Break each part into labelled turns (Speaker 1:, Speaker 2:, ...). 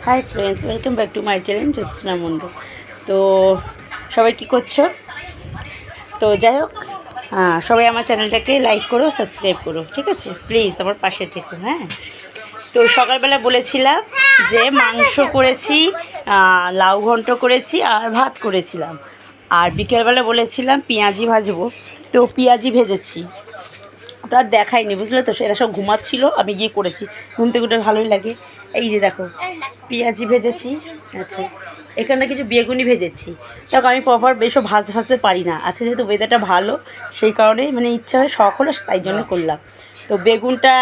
Speaker 1: High friends, welcome back to my channel Jyotsna Mundu. তো সবাই কী করছো? তো যাই হোক, সবাই আমার চ্যানেলটাকে লাইক করো, সাবস্ক্রাইব করো, ঠিক আছে? প্লিজ আমার পাশে থেকো। হ্যাঁ, তো সকালবেলা বলেছিলাম যে মাংস করেছি, লাউ ঘন্ট করেছি আর ভাত করেছিলাম। আর বিকেলবেলা বলেছিলাম পেঁয়াজি ভাজবো, তো পেঁয়াজি ভেজেছি। ওটা আর দেখাইনি, বুঝলে তো, সেটা সব ঘুমাচ্ছিল, আমি গিয়ে করেছি। ঘুম থেকে উঠে ভালোই লাগে। এই যে দেখো, পেঁয়াজি ভেজেছি। আচ্ছা, এখানে কিছু বেগুনি ভেজেছি। দেখো, আমি প্রপার বেশও ভাজতে পারি না। আচ্ছা, যেহেতু ওয়েদারটা ভালো, সেই কারণেই মানে ইচ্ছা হয়, শখ হলো, তাই জন্য করলাম। তো বেগুনটা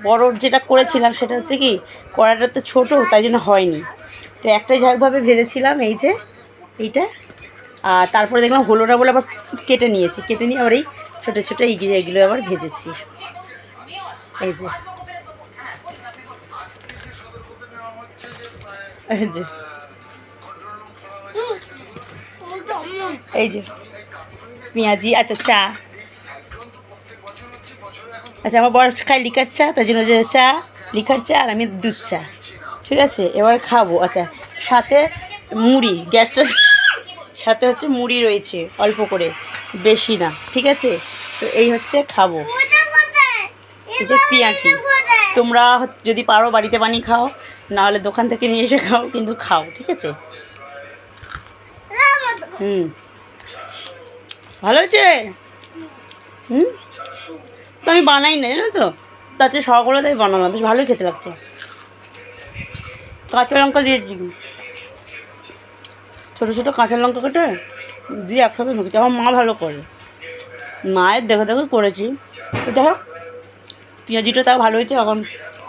Speaker 1: বড় যেটা করেছিলাম সেটা হচ্ছে কি, কড়াটা তো ছোটো, তাই জন্য হয়নি। তো একটাই ঝাঁকভাবে ভেজেছিলাম, এই যে এইটা। আর তারপরে দেখলাম হলো না বলে আবার কেটে নিয়ে আবার এই ছোটো ছোটো এইগুলো আবার ভেজেছি। এই যে এই যে এই যে পেঁয়াজি। আচ্ছা, চা। আচ্ছা, আমার বর খায় লিকার চা, তাই জন্য যে চা, লিকার চা, আর আমি দুধ চা। ঠিক আছে, এবার খাবো। আচ্ছা, সাথে মুড়ি, গ্যাসটা সাথে হচ্ছে মুড়ি রয়েছে অল্প করে, বেশি না, ঠিক আছে? তো এই হচ্ছে খাবো, এই যে পেঁয়াজি। তোমরা যদি পারো বাড়িতে বানিয়ে খাও, নাহলে দোকান থেকে নিয়ে এসে খাও, কিন্তু খাও, ঠিক আছে? ভালো হয়েছে। তো আমি বানাই না, জানো তো, তাতে শখগুলো তাই বানালাম, বেশ ভালোই খেতে লাগছে। কাঁচা লঙ্কা দিয়েছি, ছোটো ছোটো কাঁচা লঙ্কা কেটে দিয়ে একসাথে ঢুকেছি। আমার মা ভালো করে, মায়ের দেখে দেখে করেছি। তো যাই হোক, পেঁয়াজিটা তাও ভালো হয়েছে। এখন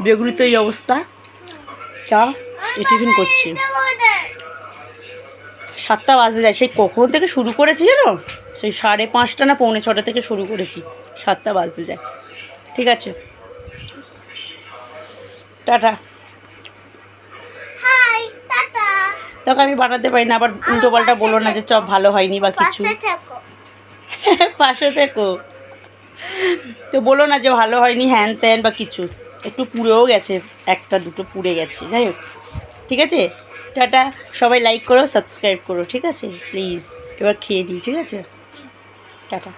Speaker 1: বেগুনি তো এই অবস্থা, চা এই টিফিন করছি। 7টা বাজতে যায়, সেই কখন থেকে শুরু করেছি জানো, সেই 5:30 না 6:45 থেকে শুরু করেছি, 7টা বাজতে যায়। ঠিক আছে, টাটা। দেখো, আমি বানাতে পারি না, আবার উল্টো পাল্টা বলো না যে চপ ভালো হয়নি বা কিছু। পাশে থেকো, তো বলো না যে ভালো হয়নি হ্যান ত্যান বা কিছু। একটু পুড়েও গেছে, একটা দুটো পুড়ে গেছে। যাই হোক, ঠিক আছে, টাটা। সবাই লাইক করো, সাবস্ক্রাইব করো, ঠিক আছে? প্লিজ, এবার খেয়ে নিই, ঠিক আছে? টাটা।